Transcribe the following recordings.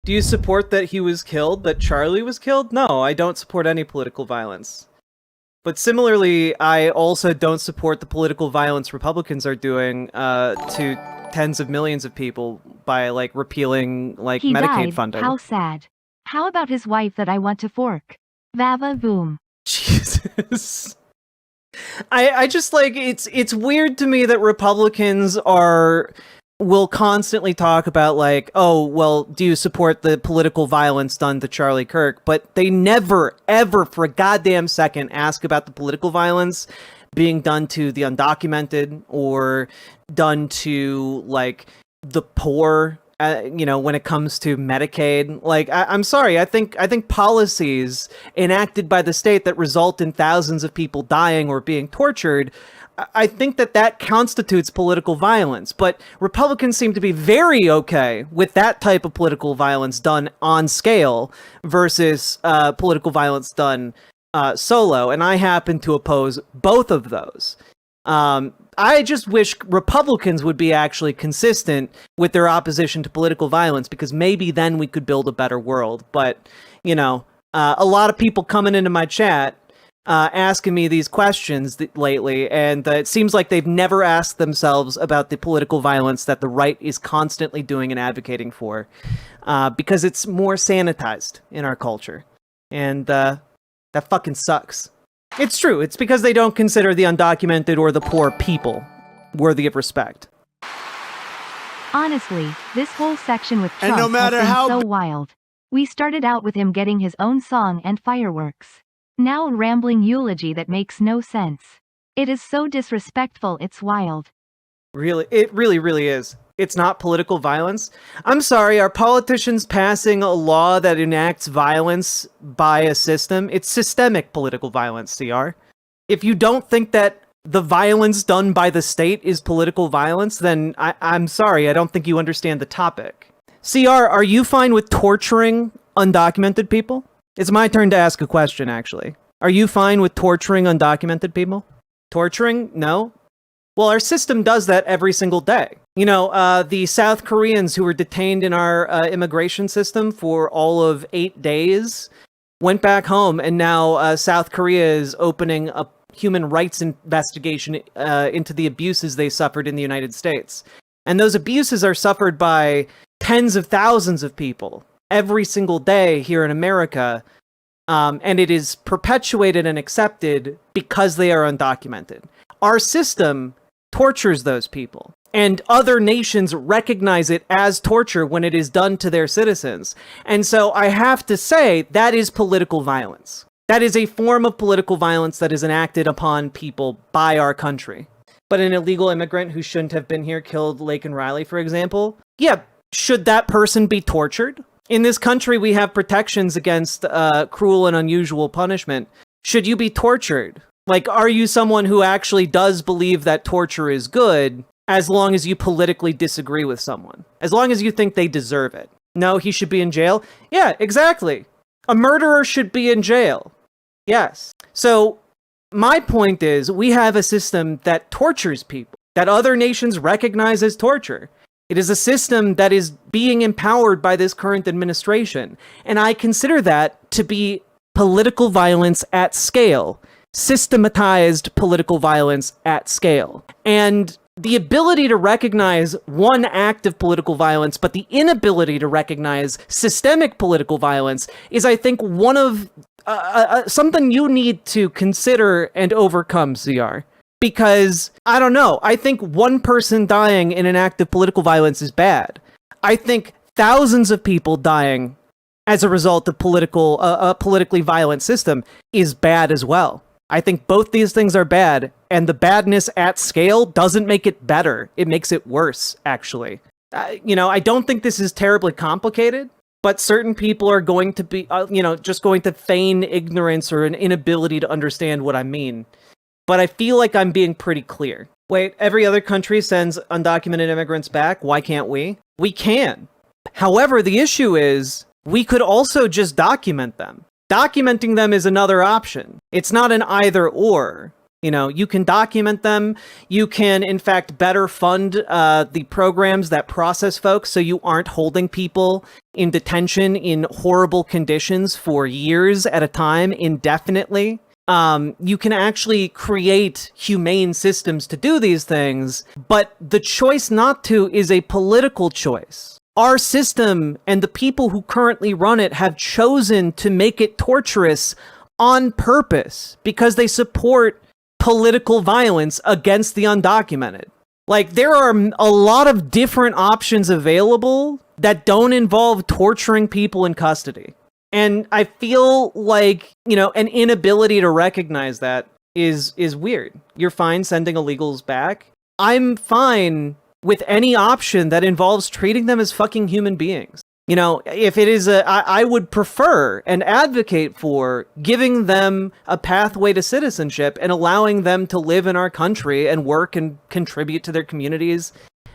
Do you support that he was killed, that Charlie was killed? No, I don't support any political violence. But similarly, I also don't support the political violence Republicans are doing to tens of millions of people by, like, repealing, like, He Medicaid died. funding. How sad. How about his wife that I want to fork? Vava boom. Jesus. I just, like, it's weird to me that Republicans will constantly talk about, like, oh, well, do you support the political violence done to Charlie Kirk? But they never, ever, for a goddamn second, ask about the political violence being done to the undocumented or done to, like, the poor, when it comes to Medicaid. Like, I'm sorry, I think policies enacted by the state that result in thousands of people dying or being tortured, I think that constitutes political violence, but Republicans seem to be very okay with that type of political violence done on scale versus political violence done solo, and I happen to oppose both of those. I just wish Republicans would be actually consistent with their opposition to political violence, because maybe then we could build a better world. But, a lot of people coming into my chat asking me these questions lately, and it seems like they've never asked themselves about the political violence that the right is constantly doing and advocating for, because it's more sanitized in our culture, and that fucking sucks. It's true. It's because they don't consider the undocumented or the poor people worthy of respect. Honestly, this whole section with And Trump no matter has been how so wild. We started out with him getting his own song and fireworks. Now a rambling eulogy that makes no sense. It is so disrespectful, it's wild. Really, it really is. It's not political violence. I'm sorry, are politicians passing a law that enacts violence by a system? It's systemic political violence, CR. If you don't think that the violence done by the state is political violence, then I'm sorry, I don't think you understand the topic. CR, are you fine with torturing undocumented people? It's my turn to ask a question, actually. Are you fine with torturing undocumented people? Torturing? No? Well, our system does that every single day. The South Koreans who were detained in our immigration system for all of 8 days went back home, and now South Korea is opening a human rights investigation into the abuses they suffered in the United States. And those abuses are suffered by tens of thousands of people every single day here in America, and it is perpetuated and accepted because they are undocumented. Our system tortures those people, and other nations recognize it as torture when it is done to their citizens. And so I have to say that is political violence. That is a form of political violence that is enacted upon people by our country. But an illegal immigrant who shouldn't have been here killed Laken Riley, for example. Yeah, should that person be tortured? In this country, we have protections against cruel and unusual punishment. Should you be tortured? Like, are you someone who actually does believe that torture is good, as long as you politically disagree with someone? As long as you think they deserve it? No, he should be in jail? Yeah, exactly. A murderer should be in jail. Yes. So, my point is, we have a system that tortures people, that other nations recognize as torture. It is a system that is being empowered by this current administration. And I consider that to be political violence at scale. Systematized political violence at scale. And the ability to recognize one act of political violence, but the inability to recognize systemic political violence is, I think, one of something you need to consider and overcome, CR. Because, I don't know, I think one person dying in an act of political violence is bad. I think thousands of people dying as a result of a politically violent system is bad as well. I think both these things are bad, and the badness at scale doesn't make it better. It makes it worse, actually. I don't think this is terribly complicated, but certain people are going to be, just going to feign ignorance or an inability to understand what I mean. But I feel like I'm being pretty clear. Wait, every other country sends undocumented immigrants back. Why can't we? We can. However, the issue is, we could also just document them. Documenting them is another option. It's not an either or. You know, you can document them. You can, in fact, better fund the programs that process folks so you aren't holding people in detention in horrible conditions for years at a time, indefinitely. You can actually create humane systems to do these things, but the choice not to is a political choice. Our system and the people who currently run it have chosen to make it torturous on purpose because they support political violence against the undocumented. Like, there are a lot of different options available that don't involve torturing people in custody. And I feel like, you know, an inability to recognize that is weird. You're fine sending illegals back. I'm fine with any option that involves treating them as fucking human beings. You know, if it is I would prefer and advocate for giving them a pathway to citizenship and allowing them to live in our country and work and contribute to their communities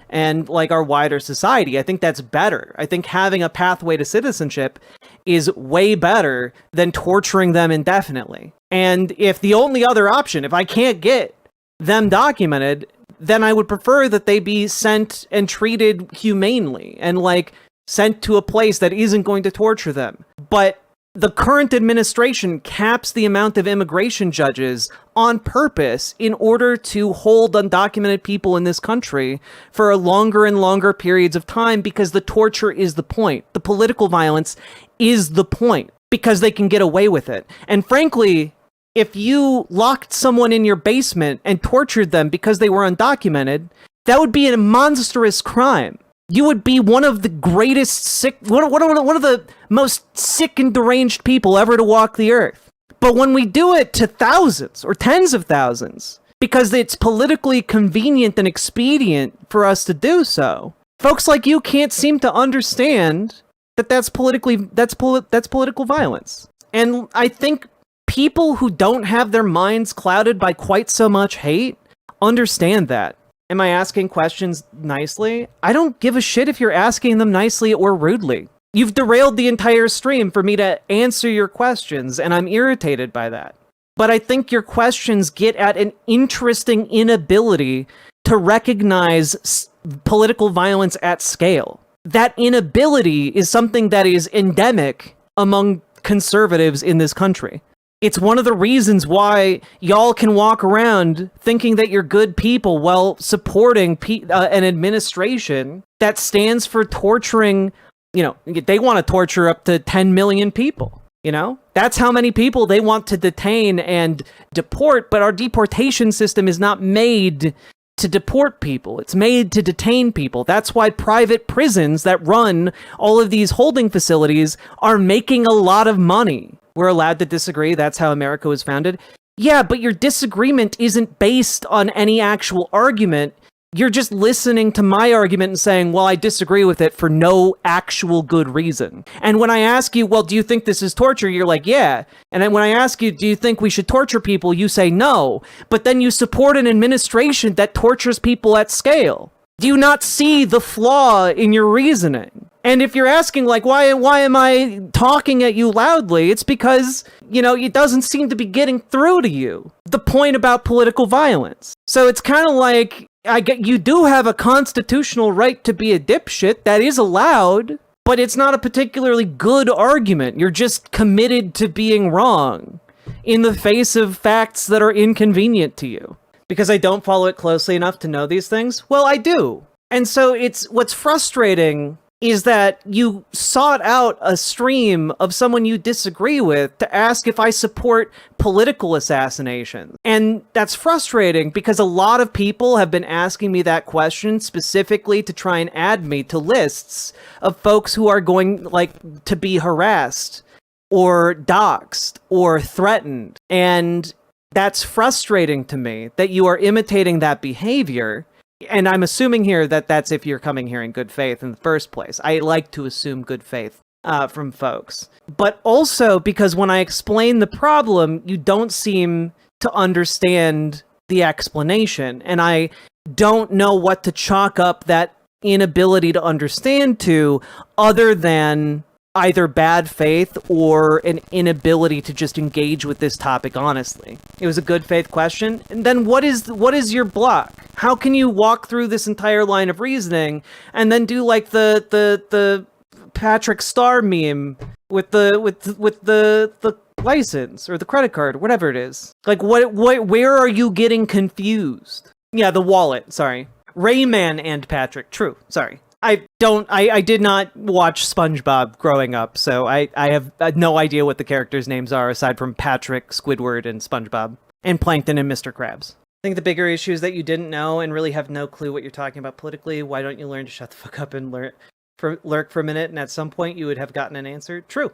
and like our wider society. I think that's better. I think having a pathway to citizenship is way better than torturing them indefinitely. And if the only other option, if I can't get them documented, then I would prefer that they be sent and treated humanely and like sent to a place that isn't going to torture them. But the current administration caps the amount of immigration judges on purpose in order to hold undocumented people in this country for longer and longer periods of time because the torture is the point. The political violence is the point because they can get away with it. And frankly, if you locked someone in your basement and tortured them because they were undocumented, that would be a monstrous crime. You would be one of the greatest one of the most sick and deranged people ever to walk the earth. But when we do it to thousands or tens of thousands, because it's politically convenient and expedient for us to do so, folks like you can't seem to understand that that's political violence. And I think people who don't have their minds clouded by quite so much hate understand that. Am I asking questions nicely? I don't give a shit if you're asking them nicely or rudely. You've derailed the entire stream for me to answer your questions, and I'm irritated by that. But I think your questions get at an interesting inability to recognize political violence at scale. That inability is something that is endemic among conservatives in this country. It's one of the reasons why y'all can walk around thinking that you're good people while supporting an administration that stands for torturing, you know, they want to torture up to 10 million people, you know? That's how many people they want to detain and deport, but our deportation system is not made to deport people. It's made to detain people. That's why private prisons that run all of these holding facilities are making a lot of money. We're allowed to disagree. That's how America was founded. Yeah, but your disagreement isn't based on any actual argument. You're just listening to my argument and saying, well, I disagree with it for no actual good reason. And when I ask you, well, do you think this is torture? You're like, yeah. And then when I ask you, do you think we should torture people? You say no. But then you support an administration that tortures people at scale. Do you not see the flaw in your reasoning? And if you're asking, like, why am I talking at you loudly? It's because, you know, it doesn't seem to be getting through to you. The point about political violence. So it's kind of like, you do have a constitutional right to be a dipshit. That is allowed, but it's not a particularly good argument. You're just committed to being wrong in the face of facts that are inconvenient to you. Because I don't follow it closely enough to know these things? Well, I do. And so what's frustrating is that you sought out a stream of someone you disagree with to ask if I support political assassinations. And that's frustrating because a lot of people have been asking me that question specifically to try and add me to lists of folks who are going, like, to be harassed or doxxed or threatened. And that's frustrating to me that you are imitating that behavior. And I'm assuming here that that's if you're coming here in good faith in the first place. I like to assume good faith from folks. But also because when I explain the problem, you don't seem to understand the explanation. And I don't know what to chalk up that inability to understand to other than either bad faith or an inability to just engage with this topic honestly. It was a good faith question. And then what is your block? How can you walk through this entire line of reasoning and then do like the Patrick Star meme with the license or the credit card, whatever it is? Like where are you getting confused? Yeah, the wallet, sorry. Rayman and Patrick, true, sorry. I did not watch SpongeBob growing up, so I have no idea what the characters' names are aside from Patrick, Squidward, and SpongeBob, and Plankton and Mr. Krabs. I think the bigger issue is that you didn't know and really have no clue what you're talking about politically. Why don't you learn to shut the fuck up and lurk for a minute, and at some point you would have gotten an answer? True.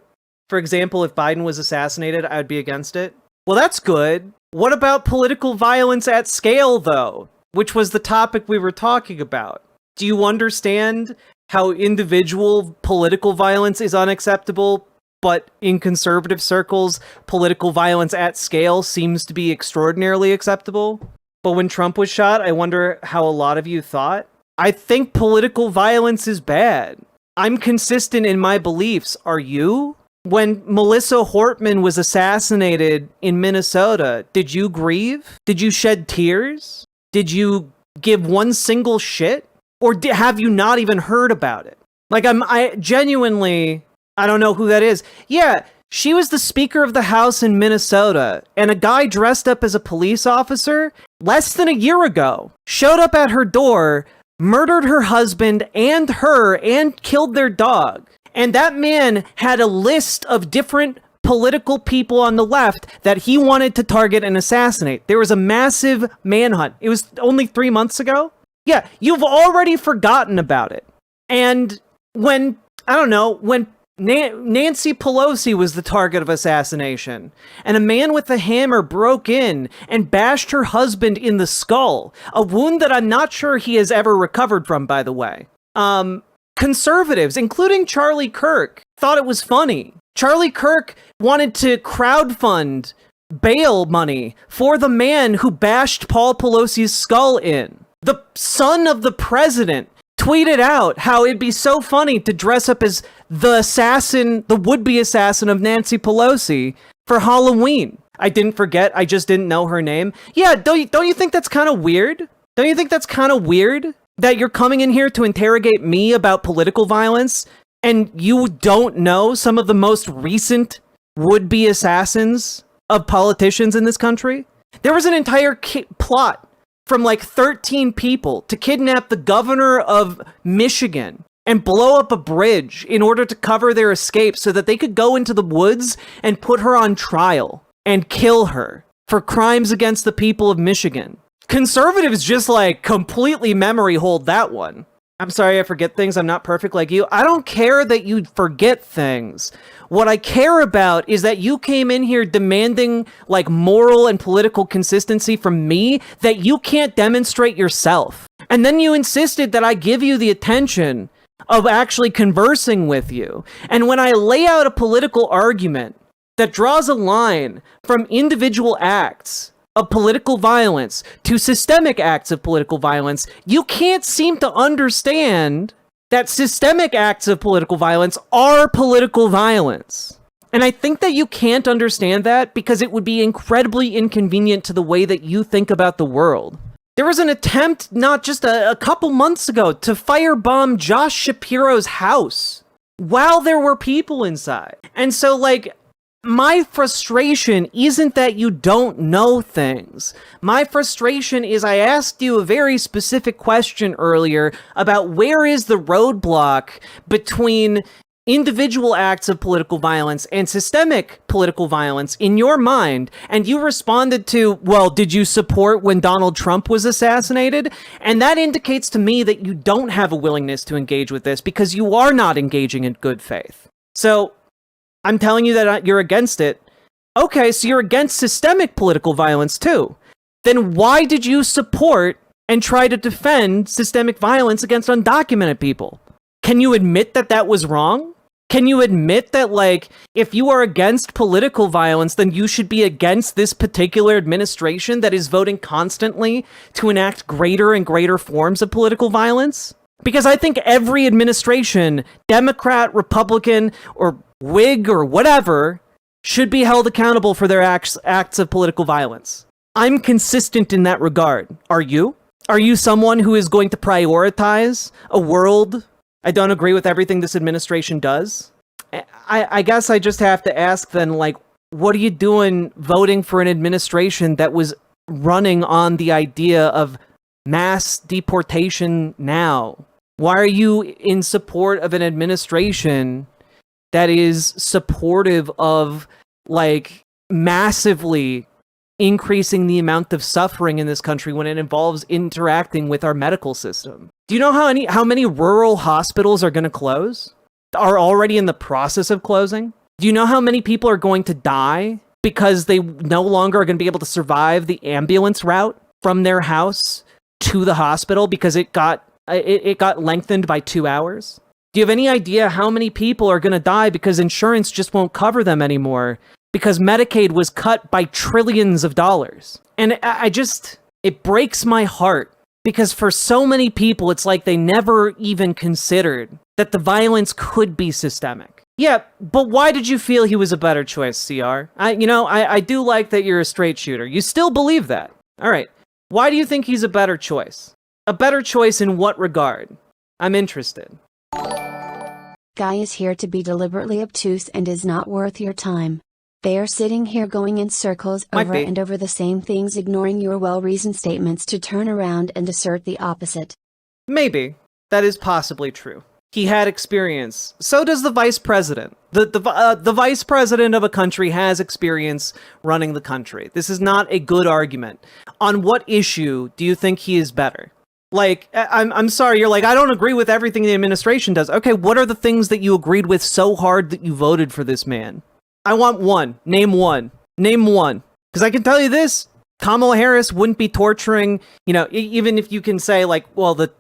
For example, if Biden was assassinated, I would be against it. Well, that's good. What about political violence at scale, though? Which was the topic we were talking about. Do you understand how individual political violence is unacceptable, but in conservative circles, political violence at scale seems to be extraordinarily acceptable? But when Trump was shot, I wonder how a lot of you thought. I think political violence is bad. I'm consistent in my beliefs. Are you? When Melissa Hortman was assassinated in Minnesota, did you grieve? Did you shed tears? Did you give one single shit? Or have you not even heard about it? Like, I genuinely, I don't know who that is. Yeah, she was the Speaker of the House in Minnesota, and a guy dressed up as a police officer less than a year ago showed up at her door, murdered her husband and her, and killed their dog. And that man had a list of different political people on the left that he wanted to target and assassinate. There was a massive manhunt. It was only 3 months ago. Yeah, you've already forgotten about it. And when Nancy Pelosi was the target of assassination, and a man with a hammer broke in and bashed her husband in the skull, a wound that I'm not sure he has ever recovered from, by the way. Conservatives, including Charlie Kirk, thought it was funny. Charlie Kirk wanted to crowdfund bail money for the man who bashed Paul Pelosi's skull in. The son of the president tweeted out how it'd be so funny to dress up as the would-be assassin of Nancy Pelosi for Halloween. I didn't forget, I just didn't know her name. Yeah, don't you think that's kind of weird? Don't you think that's kind of weird? That you're coming in here to interrogate me about political violence, and you don't know some of the most recent would-be assassins of politicians in this country? There was an entire plot from like 13 people to kidnap the governor of Michigan and blow up a bridge in order to cover their escape so that they could go into the woods and put her on trial and kill her for crimes against the people of Michigan. Conservatives just like completely memory hold that one. I'm sorry I forget things. I'm not perfect like you. I don't care that you forget things. What I care about is that you came in here demanding like moral and political consistency from me that you can't demonstrate yourself. And then you insisted that I give you the attention of actually conversing with you. And when I lay out a political argument that draws a line from individual acts of political violence to systemic acts of political violence, you can't seem to understand that systemic acts of political violence are political violence. And I think that you can't understand that because it would be incredibly inconvenient to the way that you think about the world. There was an attempt not just a couple months ago to firebomb Josh Shapiro's house while there were people inside. And so like, my frustration isn't that you don't know things. My frustration is I asked you a very specific question earlier about where is the roadblock between individual acts of political violence and systemic political violence in your mind, and you responded to, well, did you support when Donald Trump was assassinated? And that indicates to me that you don't have a willingness to engage with this because you are not engaging in good faith. So I'm telling you that you're against it. Okay, so you're against systemic political violence too. Then why did you support and try to defend systemic violence against undocumented people? Can you admit that that was wrong? Can you admit that, like, if you are against political violence, then you should be against this particular administration that is voting constantly to enact greater and greater forms of political violence? Because I think every administration, Democrat, Republican, or Whig, or whatever, should be held accountable for their acts of political violence. I'm consistent in that regard. Are you? Are you someone who is going to prioritize a world? I don't agree with everything this administration does. I guess I just have to ask then, like, what are you doing voting for an administration that was running on the idea of mass deportation now? Why are you in support of an administration that is supportive of, like, massively increasing the amount of suffering in this country when it involves interacting with our medical system? Do you know how many rural hospitals are going to close? Are already in the process of closing? Do you know how many people are going to die because they no longer are going to be able to survive the ambulance route from their house to the hospital because it got lengthened by 2 hours? Do you have any idea how many people are going to die because insurance just won't cover them anymore because Medicaid was cut by trillions of dollars? And it breaks my heart because for so many people, it's like they never even considered that the violence could be systemic. Yeah, but why did you feel he was a better choice, CR? I do like that you're a straight shooter. You still believe that. All right. Why do you think he's a better choice? A better choice in what regard? I'm interested. Guy is here to be deliberately obtuse and is not worth your time. They are sitting here going in circles over and over the same things, ignoring your well-reasoned statements to turn around and assert the opposite. Maybe. That is possibly true. He had experience. So does the vice president. The vice president of a country has experience running the country. This is not a good argument. On what issue do you think he is better? Like, I'm sorry, you're like, I don't agree with everything the administration does. Okay, what are the things that you agreed with so hard that you voted for this man? I want one. Name one. Name one. Because I can tell you this, Kamala Harris wouldn't be torturing, even if you can say, like, well, the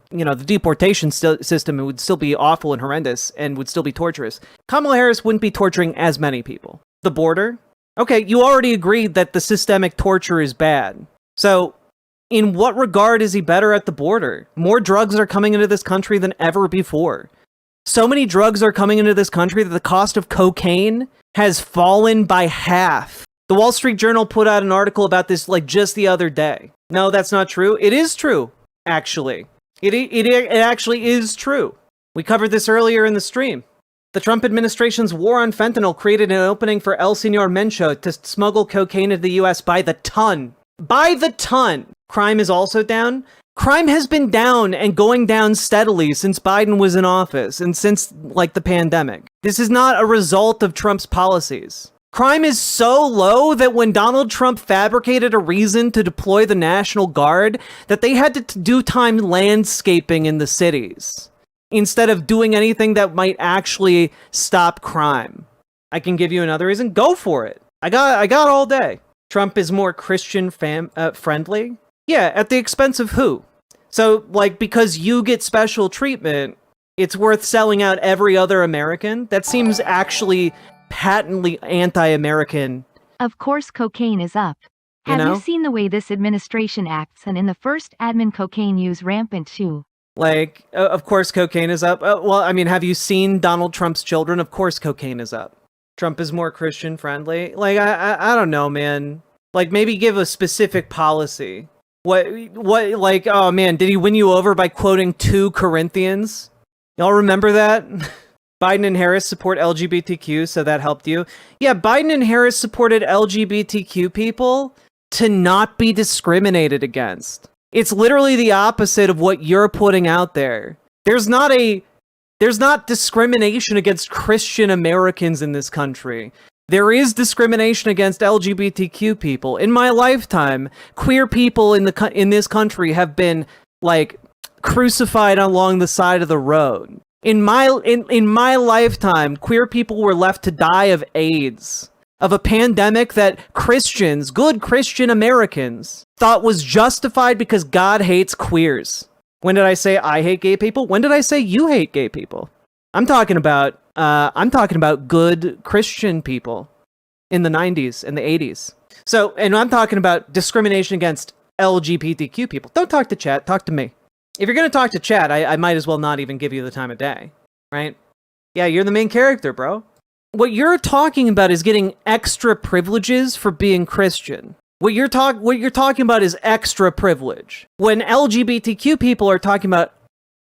deportation system would still be awful and horrendous and would still be torturous. Kamala Harris wouldn't be torturing as many people. The border? Okay, you already agreed that the systemic torture is bad. So, in what regard is he better at the border? More drugs are coming into this country than ever before. So many drugs are coming into this country that the cost of cocaine has fallen by half. The Wall Street Journal put out an article about this like just the other day. No, that's not true. It is true, actually. It actually is true. We covered this earlier in the stream. The Trump administration's war on fentanyl created an opening for El Señor Mencho to smuggle cocaine into the U.S. by the ton. By the ton! Crime is also down. Crime has been down and going down steadily since Biden was in office and since, like, the pandemic. This is not a result of Trump's policies. Crime is so low that when Donald Trump fabricated a reason to deploy the National Guard, that they had to do time landscaping in the cities instead of doing anything that might actually stop crime. I can give you another reason. Go for it. I got all day. Trump is more Christian friendly. Yeah, at the expense of who? So, like, because you get special treatment, it's worth selling out every other American? That seems actually patently anti-American. Of course cocaine is up. Have you seen the way this administration acts, and in the first admin cocaine use rampant too? Like, of course cocaine is up. Well, I mean, have you seen Donald Trump's children? Of course cocaine is up. Trump is more Christian friendly. Like, I don't know, man. Like, maybe give a specific policy. What, like, oh man, did he win you over by quoting 2 Corinthians? Y'all remember that? Biden and Harris support LGBTQ, so that helped you. Yeah, Biden and Harris supported LGBTQ people to not be discriminated against. It's literally the opposite of what you're putting out there. There's not discrimination against Christian Americans in this country. There is discrimination against LGBTQ people. In my lifetime, queer people in this country have been, like, crucified along the side of the road. In my lifetime, queer people were left to die of AIDS, of a pandemic that Christians, good Christian Americans, thought was justified because God hates queers. When did I say I hate gay people? When did I say you hate gay people? I'm talking about good Christian people in the 90s and the 80s. So, and I'm talking about discrimination against LGBTQ people. Don't talk to chat, talk to me. If you're going to talk to Chad, I might as well not even give you the time of day, right? Yeah, you're the main character, bro. What you're talking about is getting extra privileges for being Christian. What you're talking about is extra privilege. When LGBTQ people are talking about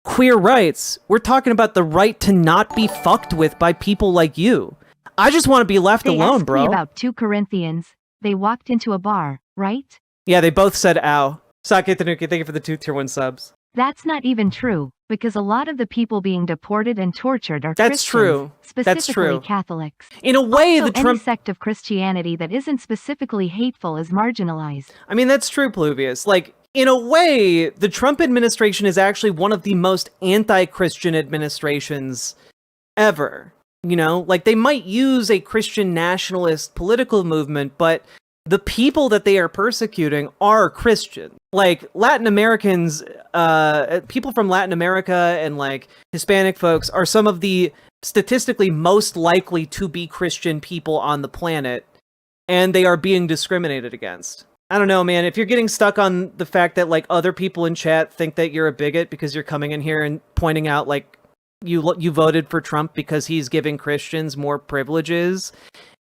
queer rights, we're talking about the right to not be fucked with by people like you. I just want to be left alone, asked bro. Me about 2 Corinthians. They walked into a bar, right? Yeah, they both said ow. Sake Tanuki, thank you for the 2 tier 1 subs. That's not even true, because a lot of the people being deported and tortured are That's Christians, true. specifically That's true. Catholics. In a way, Also, the Trump... any sect of Christianity that isn't specifically hateful is marginalized. I mean, that's true, Pluvius. Like, in a way, the Trump administration is actually one of the most anti-Christian administrations ever. You know, like, they might use a Christian nationalist political movement, but the people that they are persecuting are Christian. Like, Latin Americans, people from Latin America and, like, Hispanic folks are some of the statistically most likely to be Christian people on the planet, and they are being discriminated against. I don't know, man. If you're getting stuck on the fact that, like, other people in chat think that you're a bigot because you're coming in here and pointing out, like, you voted for Trump because he's giving Christians more privileges,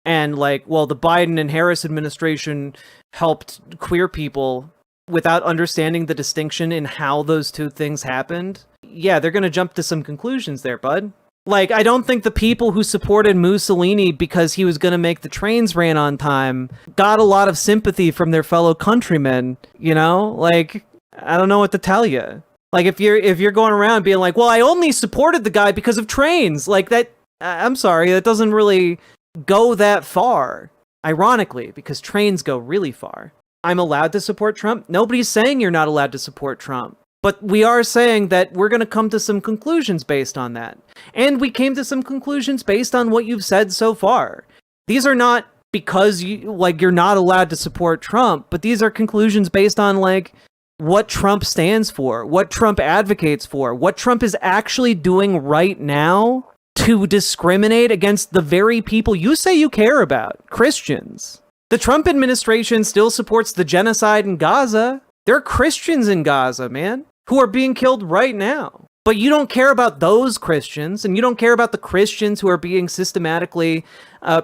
and, like, well, the Biden and Harris administration helped queer people without understanding the distinction in how those two things happened, yeah, they're gonna jump to some conclusions there, bud. Like, I don't think the people who supported Mussolini because he was gonna make the trains ran on time got a lot of sympathy from their fellow countrymen, you know? Like, I don't know what to tell you. Like, if you're going around being like, well, I only supported the guy because of trains, like, that, I'm sorry, that doesn't really go that far. Ironically, because trains go really far. I'm allowed to support Trump. Nobody's saying you're not allowed to support Trump. But we are saying that we're going to come to some conclusions based on that. And we came to some conclusions based on what you've said so far. These are not because you're not allowed to support Trump, but these are conclusions based on, like, what Trump stands for, what Trump advocates for, what Trump is actually doing right now to discriminate against the very people you say you care about, Christians. The Trump administration still supports the genocide in Gaza. There are Christians in Gaza, man, who are being killed right now. But you don't care about those Christians, and you don't care about the Christians who are being systematically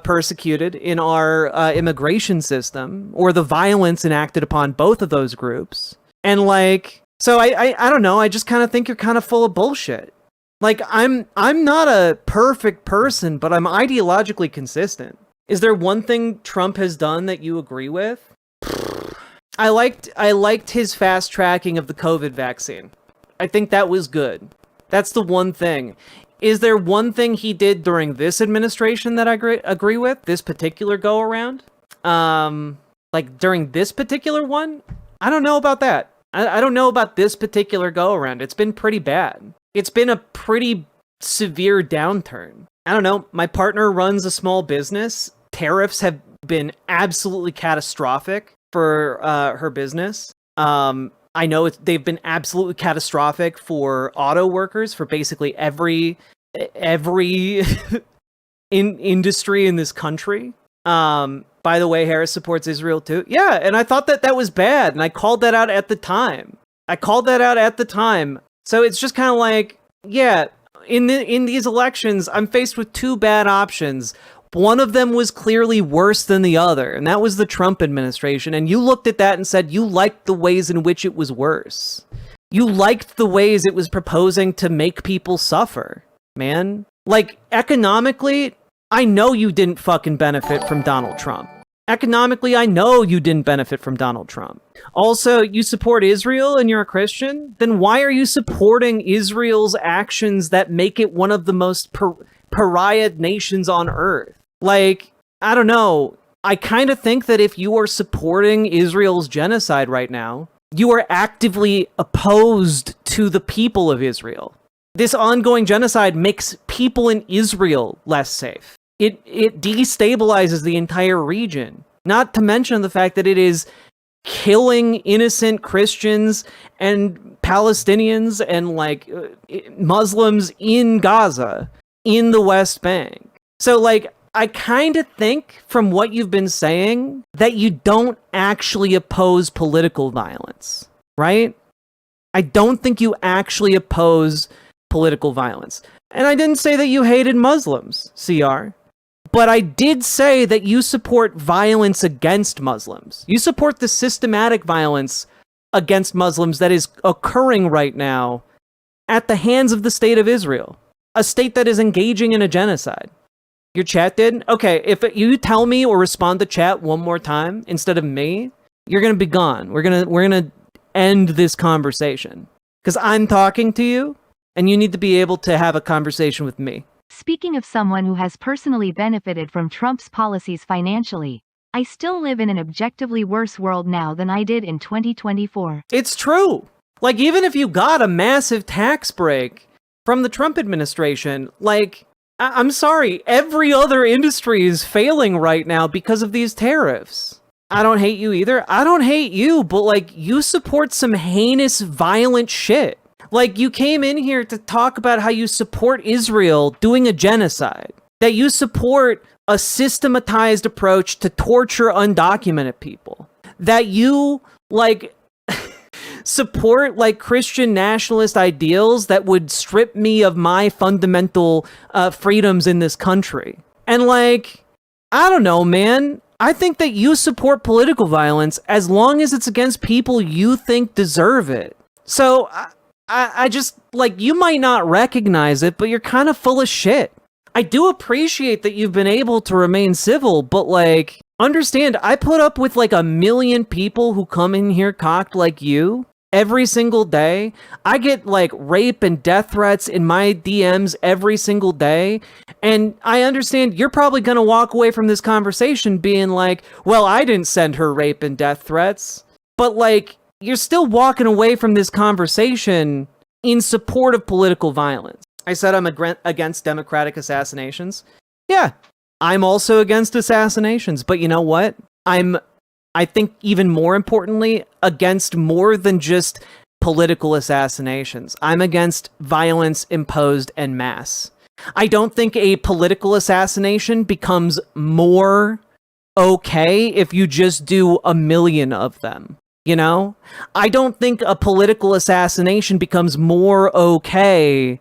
persecuted in our immigration system, or the violence enacted upon both of those groups. And, like, so I don't know, I just kind of think you're kind of full of bullshit. Like, I'm not a perfect person, but I'm ideologically consistent. Is there one thing Trump has done that you agree with? I liked his fast tracking of the COVID vaccine. I think that was good. That's the one thing. Is there one thing he did during this administration that I agree with? This particular go around? Like, during this particular one? I don't know about that. I don't know about this particular go around. It's been pretty bad. It's been a pretty severe downturn. I don't know. My partner runs a small business. Tariffs have been absolutely catastrophic for her business. I know they've been absolutely catastrophic for auto workers, for basically every industry in this country. By the way, Harris supports Israel too. Yeah, and I thought that was bad, and I called that out at the time. So it's just kind of like, yeah, in these elections, I'm faced with two bad options. One of them was clearly worse than the other, and that was the Trump administration. And you looked at that and said you liked the ways in which it was worse. You liked the ways it was proposing to make people suffer, man. Like, economically, I know you didn't fucking benefit from Donald Trump. Economically, I know you didn't benefit from Donald Trump. Also, you support Israel and you're a Christian? Then why are you supporting Israel's actions that make it one of the most pariah nations on earth? Like, I don't know. I kind of think that if you are supporting Israel's genocide right now, you are actively opposed to the people of Israel. This ongoing genocide makes people in Israel less safe. It destabilizes the entire region. Not to mention the fact that it is killing innocent Christians and Palestinians and, like, Muslims in Gaza, in the West Bank. So, like, I kind of think from what you've been saying that you don't actually oppose political violence, right? I don't think you actually oppose political violence. And I didn't say that you hated Muslims, CR. But I did say that you support violence against Muslims. You support the systematic violence against Muslims that is occurring right now at the hands of the state of Israel, a state that is engaging in a genocide. Your chat did? Okay, if you tell me or respond to chat one more time instead of me, you're going to be gone. We're going to end this conversation because I'm talking to you and you need to be able to have a conversation with me. Speaking of someone who has personally benefited from Trump's policies financially, I still live in an objectively worse world now than I did in 2024. It's true. Like, even if you got a massive tax break from the Trump administration, like, I'm sorry, every other industry is failing right now because of these tariffs. I don't hate you either. I don't hate you, but, like, you support some heinous, violent shit. Like, you came in here to talk about how you support Israel doing a genocide, that you support a systematized approach to torture undocumented people, that you, like, support, like, Christian nationalist ideals that would strip me of my fundamental freedoms in this country. And, like, I don't know, man. I think that you support political violence as long as it's against people you think deserve it. So, I just, like, you might not recognize it, but you're kind of full of shit. I do appreciate that you've been able to remain civil, but, like, understand, I put up with, like, 1 million people who come in here cocked like you every single day. I get, like, rape and death threats in my DMs every single day. And I understand you're probably going to walk away from this conversation being like, well, I didn't send her rape and death threats. But, like, you're still walking away from this conversation in support of political violence. I said I'm against democratic assassinations. Yeah, I'm also against assassinations. But you know what? I think even more importantly, against more than just political assassinations. I'm against violence imposed en masse. I don't think a political assassination becomes more okay if you just do 1 million of them. You know, I don't think a political assassination becomes more okay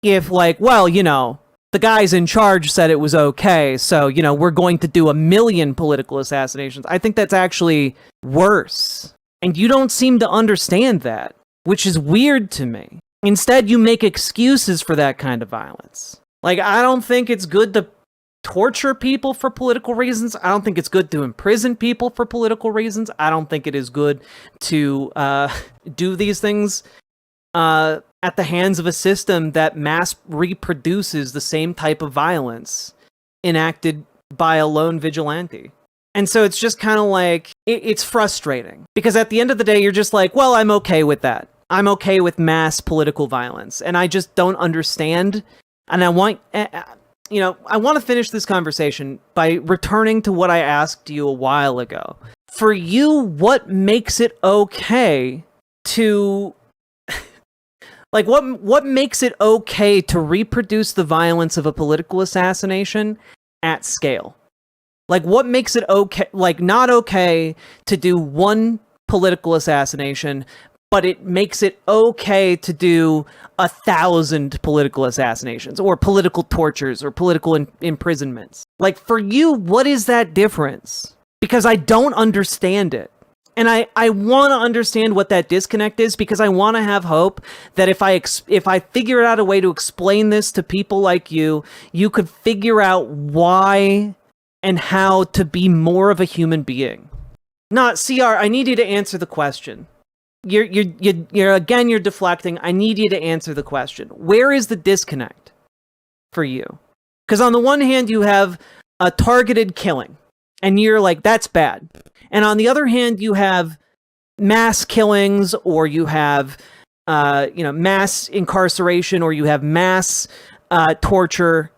if, like, well, you know, the guys in charge said it was okay, so, you know, we're going to do 1 million political assassinations. I think that's actually worse. And you don't seem to understand that, which is weird to me. Instead, you make excuses for that kind of violence. Like, I don't think it's good to torture people for political reasons. I don't think it's good to imprison people for political reasons. I don't think it is good to do these things at the hands of a system that mass reproduces the same type of violence enacted by a lone vigilante. And so it's just kind of like, it's frustrating. Because at the end of the day, you're just like, well, I'm okay with that. I'm okay with mass political violence. And I just don't understand. And I want... you know, I want to finish this conversation by returning to what I asked you a while ago. For you, what makes it okay to... like, what makes it okay to reproduce the violence of a political assassination at scale? Like, what makes it okay, like, not okay to do one political assassination, but it makes it okay to do 1,000 political assassinations or political tortures or political imprisonments. Like, for you, what is that difference? Because I don't understand it. And I want to understand what that disconnect is, because I want to have hope that if I figure out a way to explain this to people like you, you could figure out why and how to be more of a human being. Not CR, I need you to answer the question. You're again, you're deflecting. I need you to answer the question. Where is the disconnect for you? Because on the one hand, you have a targeted killing, and you're like, that's bad. And on the other hand, you have mass killings, or you have, mass incarceration, or you have mass torture,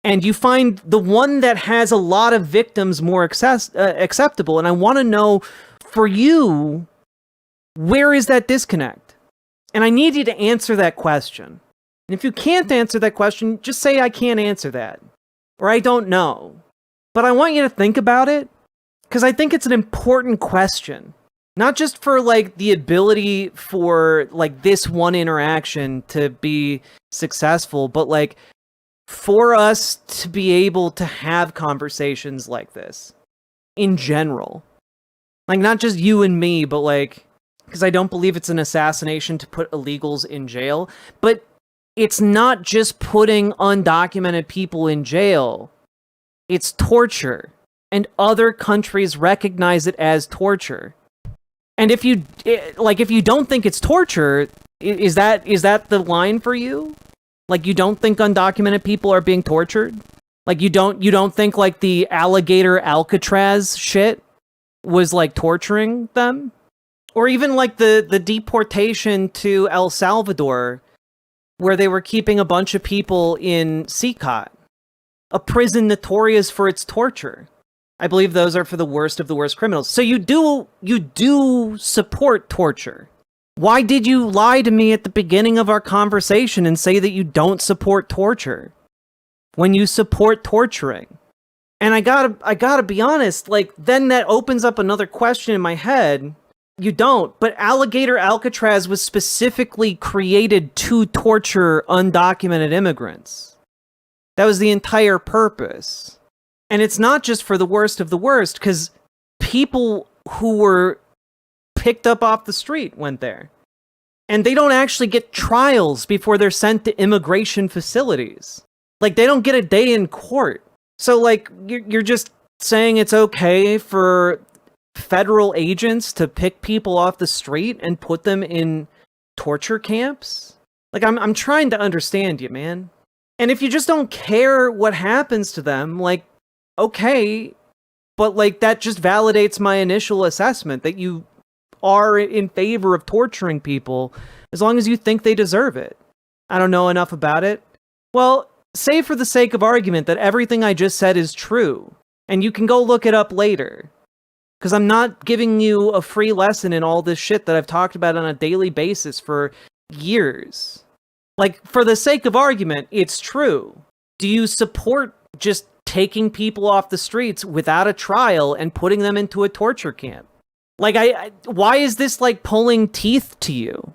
and you find the one that has a lot of victims more acceptable. And I want to know, for you, where is that disconnect? And I need you to answer that question. And if you can't answer that question, just say, I can't answer that. Or I don't know. But I want you to think about it, because I think it's an important question. Not just for like the ability for like this one interaction to be successful, but like for us to be able to have conversations like this in general. Like not just you and me, but like, because I don't believe it's an assassination to put illegals in jail, but it's not just putting undocumented people in jail. It's torture. And other countries recognize it as torture. And if you don't think it's torture, is that the line for you? Like you don't think undocumented people are being tortured? Like you don't think like the alligator Alcatraz shit was like torturing them? Or even like the deportation to El Salvador, where they were keeping a bunch of people in CICOT, a prison notorious for its torture. I believe those are for the worst of the worst criminals. So you do support torture. Why did you lie to me at the beginning of our conversation and say that you don't support torture when you support torturing? And I gotta be honest, like then that opens up another question in my head. You don't, but Alligator Alcatraz was specifically created to torture undocumented immigrants. That was the entire purpose. And it's not just for the worst of the worst, because people who were picked up off the street went there. And they don't actually get trials before they're sent to immigration facilities. Like, they don't get a day in court. So, like, you're just saying it's okay for federal agents to pick people off the street and put them in torture camps? Like, I'm trying to understand you, man. And if you just don't care what happens to them, like, okay, but like that just validates my initial assessment that you are in favor of torturing people as long as you think they deserve it. I don't know enough about it. Well, say for the sake of argument that everything I just said is true, and you can go look it up later. Because I'm not giving you a free lesson in all this shit that I've talked about on a daily basis for years. Like, for the sake of argument, it's true. Do you support just taking people off the streets without a trial and putting them into a torture camp? Like, why is this like pulling teeth to you?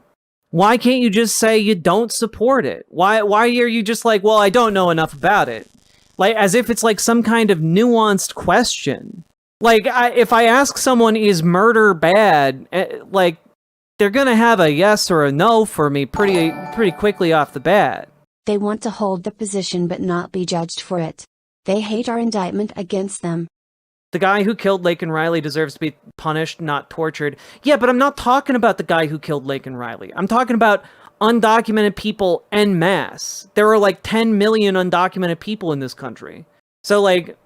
Why can't you just say you don't support it? Why are you just like, well, I don't know enough about it? Like, as if it's like some kind of nuanced question. Like, if I ask someone, is murder bad? Like, they're gonna have a yes or a no for me pretty quickly off the bat. They want to hold the position but not be judged for it. They hate our indictment against them. The guy who killed Laken Riley deserves to be punished, not tortured. Yeah, but I'm not talking about the guy who killed Laken Riley. I'm talking about undocumented people en masse. There are like 10 million undocumented people in this country. So, like,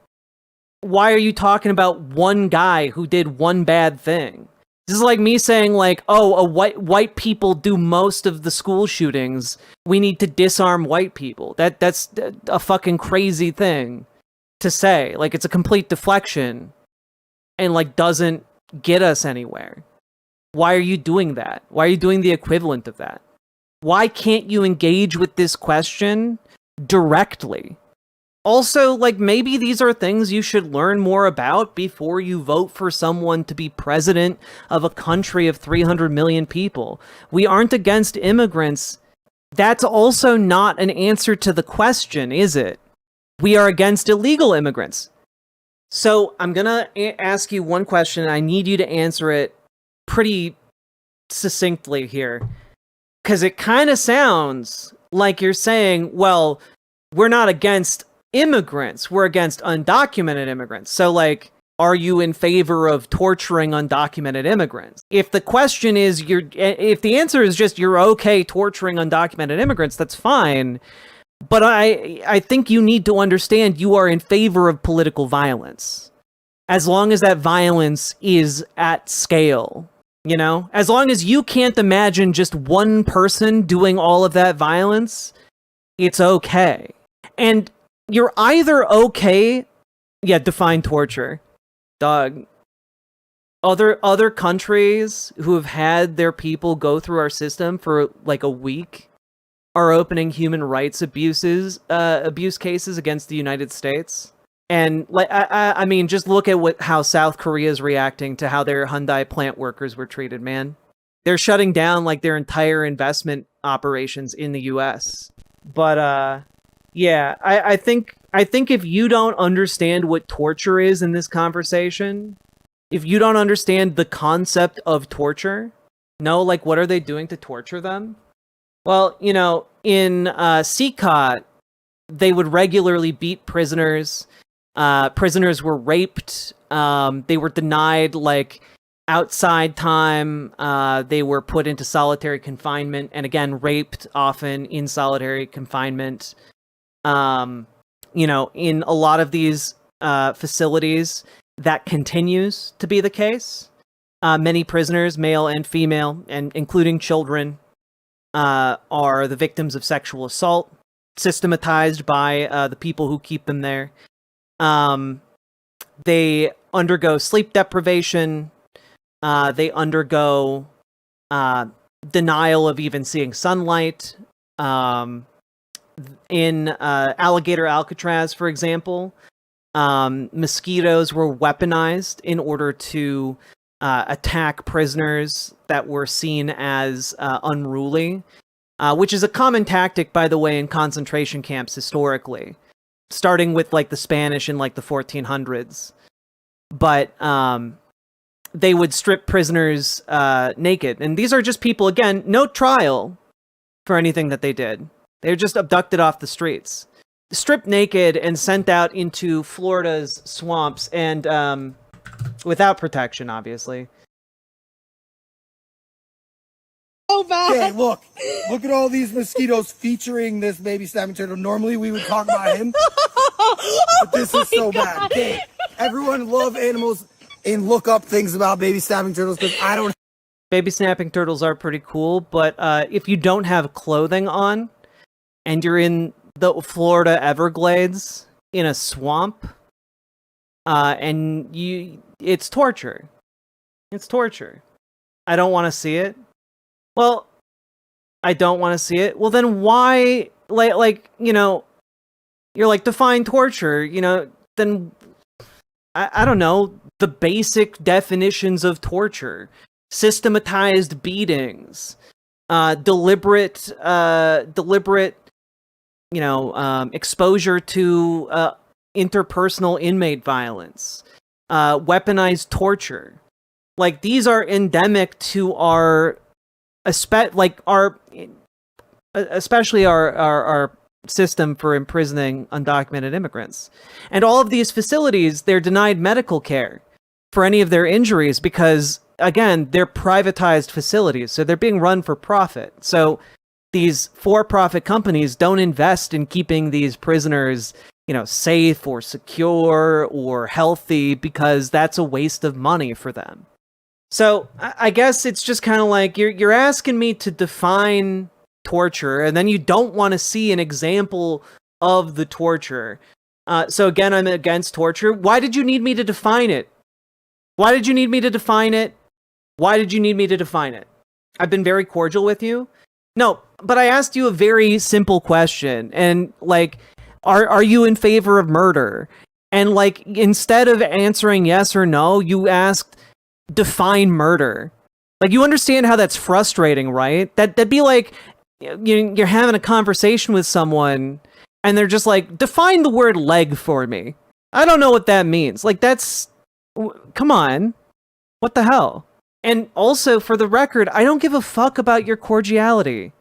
why are you talking about one guy who did one bad thing? This is like me saying, like, oh, white people do most of the school shootings. We need to disarm white people. That's a fucking crazy thing to say. Like, it's a complete deflection and, like, doesn't get us anywhere. Why are you doing that? Why are you doing the equivalent of that? Why can't you engage with this question directly? Also, like, maybe these are things you should learn more about before you vote for someone to be president of a country of 300 million people. We aren't against immigrants. That's also not an answer to the question, is it? We are against illegal immigrants. So I'm gonna ask you one question, and I need you to answer it pretty succinctly here. Because it kind of sounds like you're saying, well, we're not against immigrants, we're against undocumented immigrants. So, like, are you in favor of torturing undocumented immigrants? If the question is if the answer is just you're okay torturing undocumented immigrants, that's fine. But I think you need to understand you are in favor of political violence. As long as that violence is at scale, you know? As long as you can't imagine just one person doing all of that violence, it's okay. And you're either okay... Yeah, define torture. Dog. Other countries who have had their people go through our system for like a week are opening human rights abuse cases against the United States. And like, I mean, just look at how South Korea is reacting to how their Hyundai plant workers were treated, man. They're shutting down like their entire investment operations in the U.S. But yeah, I think if you don't understand what torture is in this conversation, if you don't understand the concept of torture, like what are they doing to torture them? Well, you know, in CCOT, they would regularly beat prisoners. Prisoners were raped. They were denied like outside time. They were put into solitary confinement, and again, raped often in solitary confinement. You know, in a lot of these facilities, that continues to be the case. Many prisoners, male and female, and including children, are the victims of sexual assault, systematized by the people who keep them there. They undergo sleep deprivation. They undergo denial of even seeing sunlight. In Alligator Alcatraz, for example, mosquitoes were weaponized in order to attack prisoners that were seen as unruly, which is a common tactic, by the way, in concentration camps historically, starting with like the Spanish in like the 1400s. But they would strip prisoners naked. And these are just people, again, no trial for anything that they did. They were just abducted off the streets, stripped naked, and sent out into Florida's swamps, and without protection, obviously. So bad. Okay, look at all these mosquitoes featuring this baby snapping turtle. Normally we would talk about him, but this is so bad. Okay, everyone love animals and look up things about baby snapping turtles, because I don't. Baby snapping turtles are pretty cool, but if you don't have clothing on and you're in the Florida Everglades in a swamp, and it's torture. It's torture. I don't want to see it. Well, I don't want to see it. Well, then why, like, you know, you're like, define torture, you know, then, I don't know, the basic definitions of torture: systematized beatings, deliberate, you know, exposure to interpersonal inmate violence, weaponized torture. Like, these are endemic to our, especially our system for imprisoning undocumented immigrants. And all of these facilities, they're denied medical care for any of their injuries because, again, they're privatized facilities, so they're being run for profit. So these for-profit companies don't invest in keeping these prisoners, you know, safe or secure or healthy, because that's a waste of money for them. So I guess it's just kind of like you're asking me to define torture, and then you don't want to see an example of the torture. So again, I'm against torture. Why did you need me to define it? Why did you need me to define it? Why did you need me to define it? I've been very cordial with you. No, but I asked you a very simple question, and like, are you in favor of murder? And like, instead of answering yes or no, you asked, define murder. Like, you understand how that's frustrating, right? That'd be like, you're having a conversation with someone and they're just like, define the word leg for me. I don't know what that means. Like, that's, come on, what the hell? And also, for the record, I don't give a fuck about your cordiality.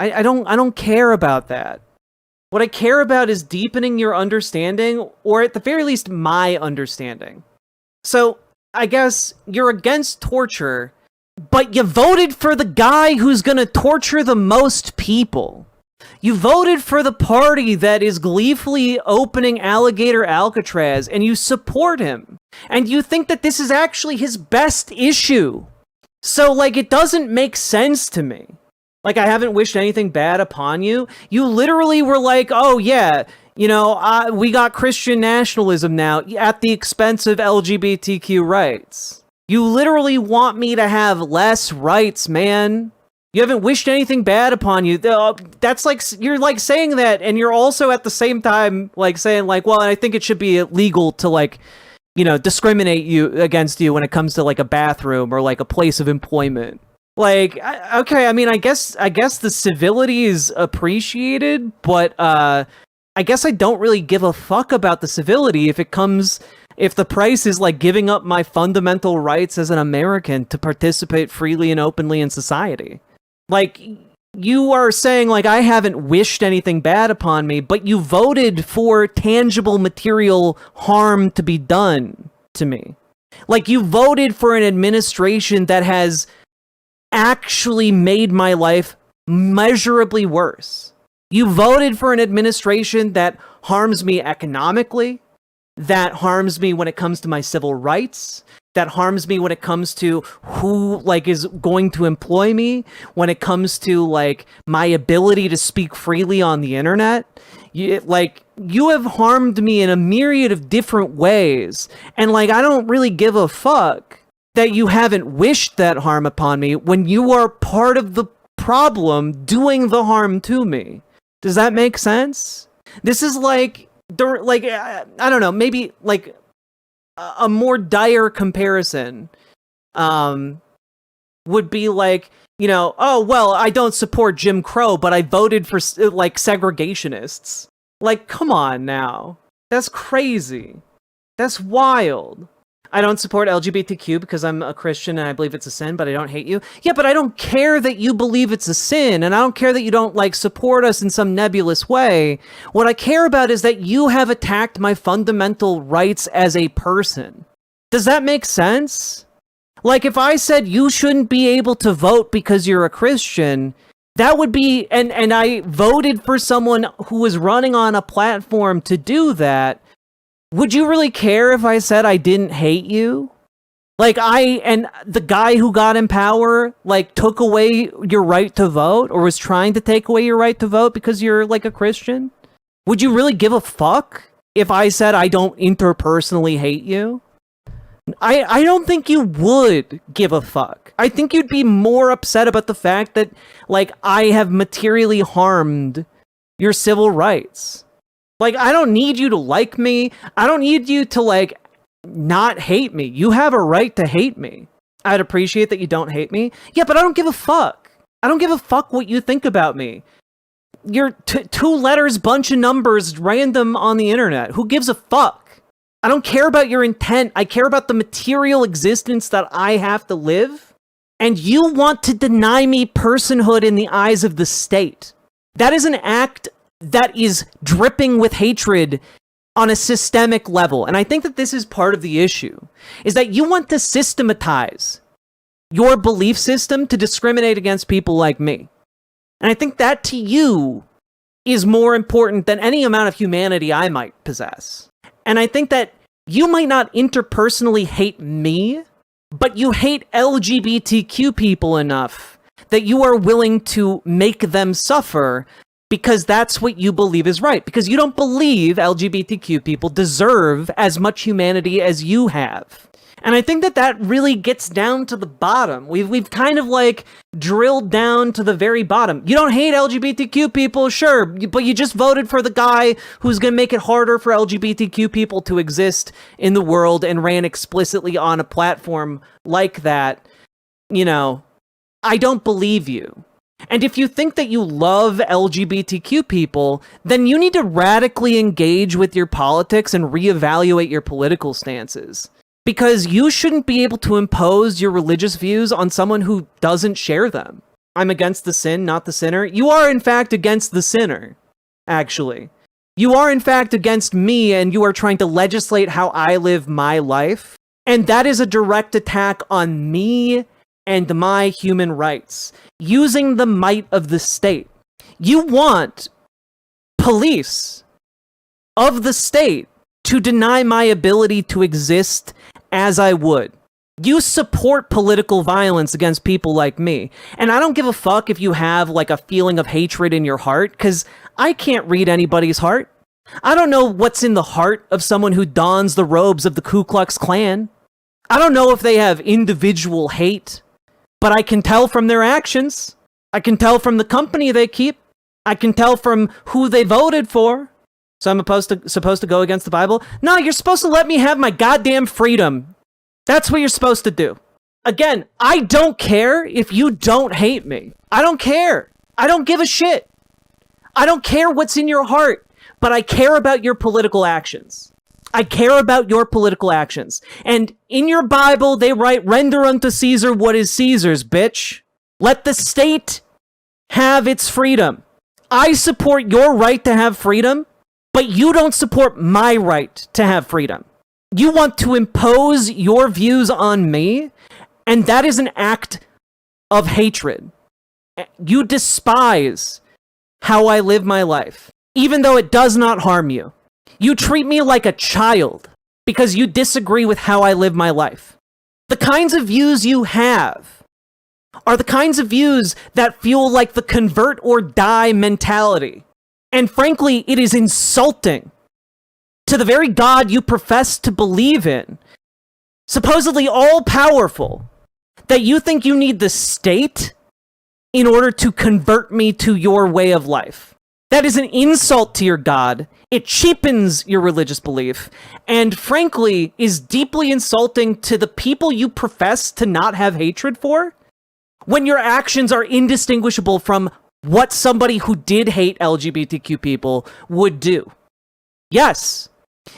I don't care about that. What I care about is deepening your understanding, or at the very least, my understanding. So I guess you're against torture, but you voted for the guy who's gonna torture the most people. You voted for the party that is gleefully opening Alligator Alcatraz, and you support him. And you think that this is actually his best issue. So, like, it doesn't make sense to me. Like, I haven't wished anything bad upon you. You literally were like, oh yeah, you know, we got Christian nationalism now at the expense of LGBTQ rights. You literally want me to have less rights, man. You haven't wished anything bad upon you. That's like, you're like saying that, and you're also at the same time like saying like, well, I think it should be illegal to like, you know, discriminate against you when it comes to like a bathroom or like a place of employment. Like, okay, I mean, I guess the civility is appreciated, but I guess I don't really give a fuck about the civility if the price is like giving up my fundamental rights as an American to participate freely and openly in society. Like, you are saying like I haven't wished anything bad upon me, but you voted for tangible material harm to be done to me. Like, you voted for an administration that has actually made my life measurably worse. You voted for an administration that harms me economically, that harms me when it comes to my civil rights, that harms me when it comes to who like is going to employ me, when it comes to like my ability to speak freely on the internet. You have harmed me in a myriad of different ways, and like I don't really give a fuck that you haven't wished that harm upon me when you are part of the problem doing the harm to me. Does that make sense? This is like I don't know, maybe like a more dire comparison would be like, you know, oh, well, I don't support Jim Crow, but I voted for like segregationists. Like, come on now. That's crazy. That's wild. I don't support LGBTQ because I'm a Christian and I believe it's a sin, but I don't hate you. Yeah, but I don't care that you believe it's a sin, and I don't care that you don't like support us in some nebulous way. What I care about is that you have attacked my fundamental rights as a person. Does that make sense? Like, if I said you shouldn't be able to vote because you're a Christian, that would be, and I voted for someone who was running on a platform to do that, would you really care if I said I didn't hate you? Like, and the guy who got in power, like, took away your right to vote, or was trying to take away your right to vote because you're, like, a Christian? Would you really give a fuck if I said I don't interpersonally hate you? I don't think you would give a fuck. I think you'd be more upset about the fact that, like, I have materially harmed your civil rights. Like, I don't need you to like me. I don't need you to, like, not hate me. You have a right to hate me. I'd appreciate that you don't hate me. Yeah, but I don't give a fuck. I don't give a fuck what you think about me. You're two letters, bunch of numbers, random on the internet. Who gives a fuck? I don't care about your intent. I care about the material existence that I have to live. And you want to deny me personhood in the eyes of the state. That is an act that is dripping with hatred on a systemic level. And I think that this is part of the issue, is that you want to systematize your belief system to discriminate against people like me. And I think that to you is more important than any amount of humanity I might possess. And I think that you might not interpersonally hate me, but you hate LGBTQ people enough that you are willing to make them suffer because that's what you believe is right. Because you don't believe LGBTQ people deserve as much humanity as you have. And I think that really gets down to the bottom. We've kind of like drilled down to the very bottom. You don't hate LGBTQ people, sure, but you just voted for the guy who's going to make it harder for LGBTQ people to exist in the world and ran explicitly on a platform like that. You know, I don't believe you. And if you think that you love LGBTQ people, then you need to radically engage with your politics and reevaluate your political stances. Because you shouldn't be able to impose your religious views on someone who doesn't share them. I'm against the sin, not the sinner. You are, in fact, against the sinner, actually. You are, in fact, against me, and you are trying to legislate how I live my life. And that is a direct attack on me and my human rights, using the might of the state. You want police of the state to deny my ability to exist as I would. You support political violence against people like me. And I don't give a fuck if you have like a feeling of hatred in your heart, because I can't read anybody's heart. I don't know what's in the heart of someone who dons the robes of the Ku Klux Klan. I don't know if they have individual hate, but I can tell from their actions. I can tell from the company they keep. I can tell from who they voted for. So I'm supposed to go against the Bible? No, you're supposed to let me have my goddamn freedom. That's what you're supposed to do. Again, I don't care if you don't hate me. I don't care. I don't give a shit. I don't care what's in your heart, but I care about your political actions. I care about your political actions. And in your Bible, they write, render unto Caesar what is Caesar's, bitch. Let the state have its freedom. I support your right to have freedom, but you don't support my right to have freedom. You want to impose your views on me, and that is an act of hatred. You despise how I live my life, even though it does not harm you. You treat me like a child because you disagree with how I live my life. The kinds of views you have are the kinds of views that feel like the convert or die mentality. And frankly, it is insulting to the very God you profess to believe in, supposedly all-powerful, that you think you need the state in order to convert me to your way of life. That is an insult to your God. It cheapens your religious belief, and frankly, is deeply insulting to the people you profess to not have hatred for, when your actions are indistinguishable from what somebody who did hate LGBTQ people would do. Yes,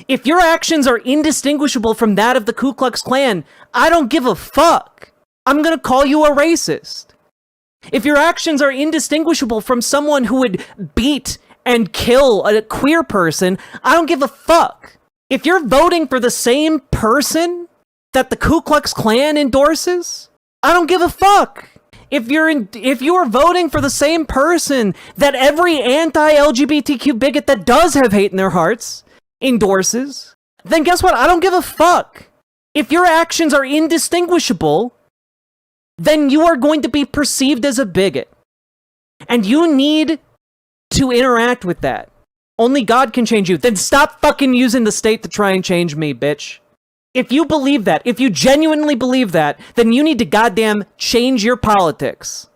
if your actions are indistinguishable from that of the Ku Klux Klan, I don't give a fuck. I'm gonna call you a racist. If your actions are indistinguishable from someone who would beat and kill a queer person, I don't give a fuck. If you're voting for the same person that the Ku Klux Klan endorses, I don't give a fuck. If you are voting for the same person that every anti-LGBTQ bigot that does have hate in their hearts endorses, then guess what? I don't give a fuck. If your actions are indistinguishable, then you are going to be perceived as a bigot. And you need to interact with that. Only God can change you. Then stop fucking using the state to try and change me, bitch. If you believe that, if you genuinely believe that, then you need to goddamn change your politics.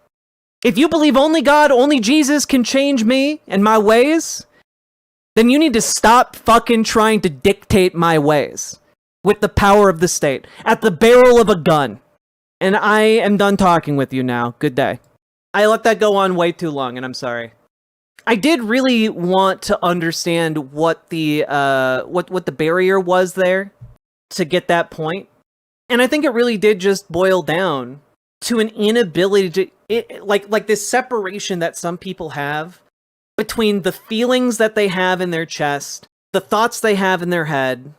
If you believe only God, only Jesus can change me and my ways, then you need to stop fucking trying to dictate my ways with the power of the state at the barrel of a gun. And I am done talking with you now. Good day. I let that go on way too long, and I'm sorry. I did really want to understand what the what the barrier was there to get that point. And I think it really did just boil down to an inability to like this separation that some people have between the feelings that they have in their chest, the thoughts they have in their head,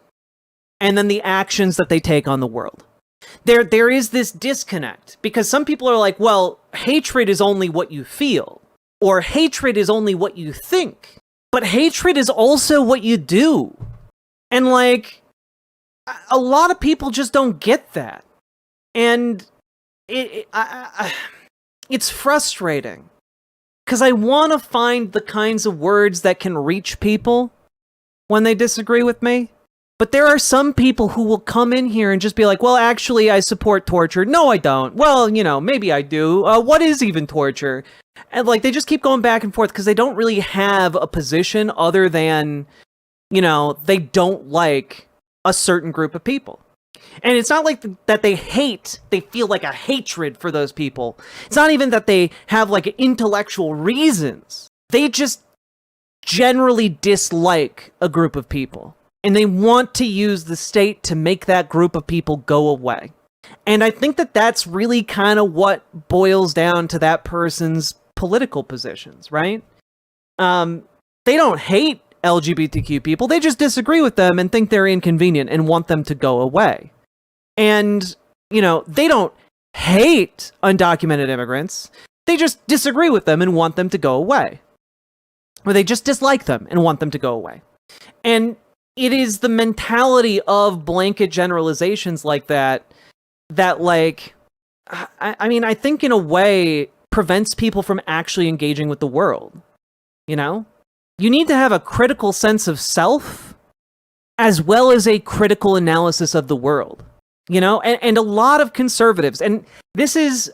and then the actions that they take on the world. There is this disconnect because some people are like, well, hatred is only what you feel, or hatred is only what you think, but hatred is also what you do. And like, a lot of people just don't get that. And it's frustrating because I want to find the kinds of words that can reach people when they disagree with me. But there are some people who will come in here and just be like, well, actually, I support torture. No, I don't. Well, maybe I do. What is even torture? And like, they just keep going back and forth because they don't really have a position other than, they don't like a certain group of people. And it's not like that they feel like a hatred for those people. It's not even that they have like intellectual reasons. They just generally dislike a group of people. And they want to use the state to make that group of people go away. And I think that that's really kind of what boils down to that person's political positions, right? They don't hate LGBTQ people. They just disagree with them and think they're inconvenient and want them to go away. And, they don't hate undocumented immigrants. They just disagree with them and want them to go away. Or they just dislike them and want them to go away. And it is the mentality of blanket generalizations like that like, I think in a way prevents people from actually engaging with the world. You need to have a critical sense of self as well as a critical analysis of the world. And a lot of conservatives, and this is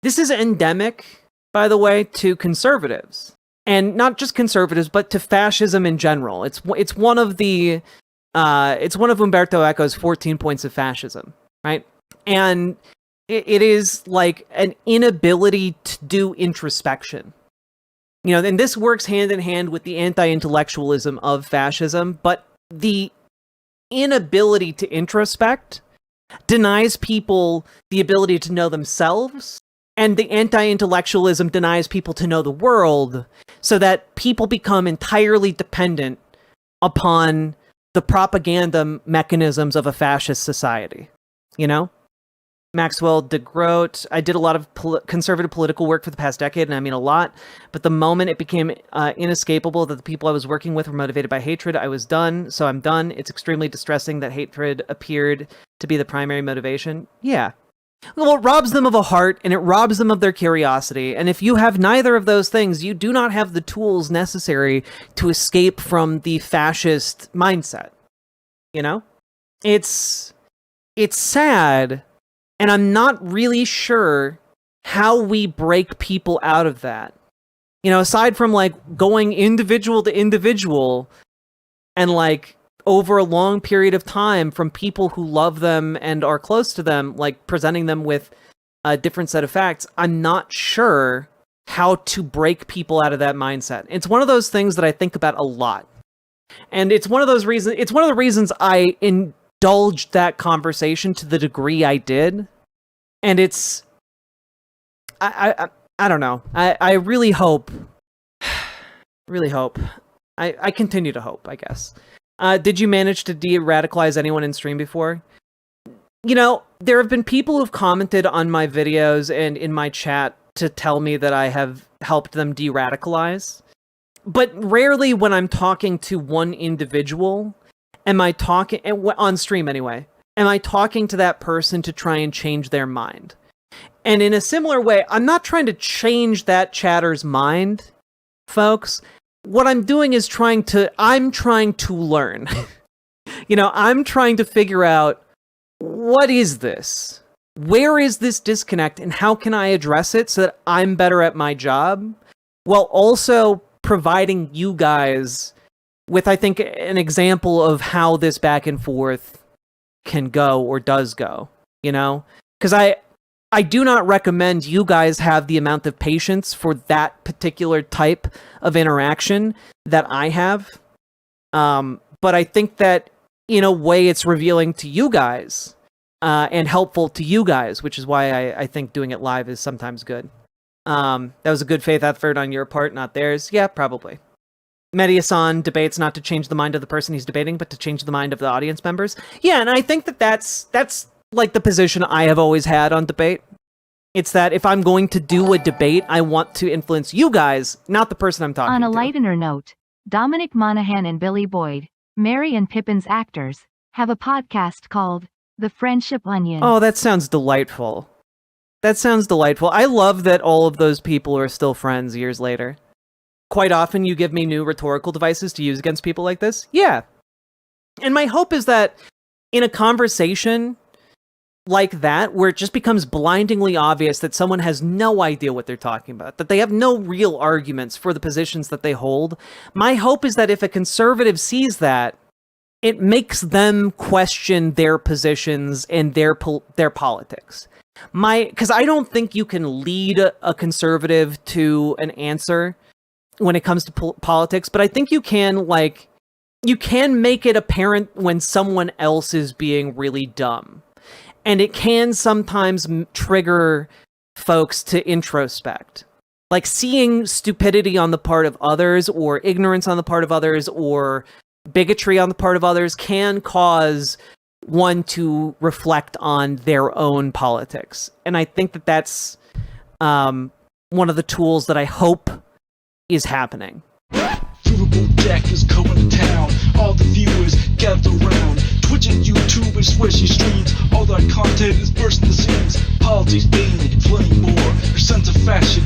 This is endemic, by the way, to conservatives. And not just conservatives, but to fascism in general. It's one of Umberto Eco's 14 points of fascism, right? And it is like an inability to do introspection. And this works hand in hand with the anti-intellectualism of fascism, but the inability to introspect denies people the ability to know themselves, and the anti-intellectualism denies people to know the world, so that people become entirely dependent upon the propaganda mechanisms of a fascist society. Maxwell de Groot, I did a lot of conservative political work for the past decade, and I mean a lot, but the moment it became inescapable that the people I was working with were motivated by hatred, I was done, so I'm done. It's extremely distressing that hatred appeared to be the primary motivation. Yeah. Well, it robs them of a heart, and it robs them of their curiosity, and if you have neither of those things, you do not have the tools necessary to escape from the fascist mindset. It's sad. And I'm not really sure how we break people out of that. Aside from like going individual to individual and like over a long period of time from people who love them and are close to them, like presenting them with a different set of facts, I'm not sure how to break people out of that mindset. It's one of those things that I think about a lot. And it's one of the reasons I indulged that conversation to the degree I did. And it's, I don't know. I really hope, I continue to hope, I guess. Did you manage to de-radicalize anyone in stream before? There have been people who've commented on my videos and in my chat to tell me that I have helped them de-radicalize. But rarely when I'm talking to one individual, am I talking, on stream anyway, am I talking to that person to try and change their mind? And in a similar way, I'm not trying to change that chatter's mind, folks. What I'm doing is I'm trying to learn. I'm trying to figure out, what is this? Where is this disconnect, and how can I address it so that I'm better at my job, while also providing you guys with, I think, an example of how this back and forth can go or does go, because I do not recommend you guys have the amount of patience for that particular type of interaction that I have. But I think that in a way it's revealing to you guys and helpful to you guys, which is why I think doing it live is sometimes good. That was a good faith effort on your part, not theirs. Yeah, probably. Mediasan debates not to change the mind of the person he's debating, but to change the mind of the audience members. Yeah, and I think that's like the position I have always had on debate. It's that if I'm going to do a debate, I want to influence you guys, not the person I'm talking to. On a lighter note, Dominic Monaghan and Billy Boyd, Mary and Pippin's actors, have a podcast called The Friendship Onion. Oh, that sounds delightful. I love that all of those people are still friends years later. Quite often you give me new rhetorical devices to use against people like this. Yeah. And my hope is that in a conversation like that, where it just becomes blindingly obvious that someone has no idea what they're talking about, that they have no real arguments for the positions that they hold, my hope is that if a conservative sees that, it makes them question their positions and their politics. Because I don't think you can lead a conservative to an answer when it comes to politics, but I think you can make it apparent when someone else is being really dumb. And it can sometimes trigger folks to introspect. Like seeing stupidity on the part of others, or ignorance on the part of others, or bigotry on the part of others can cause one to reflect on their own politics. And I think that that's one of the tools that I hope is happening. Riverboat Jack is going to town. All the viewers gather round. Twitch and YouTube is where she streams. All that content is bursting the seams. Politics, dating, plenty more. Her sense of fashion,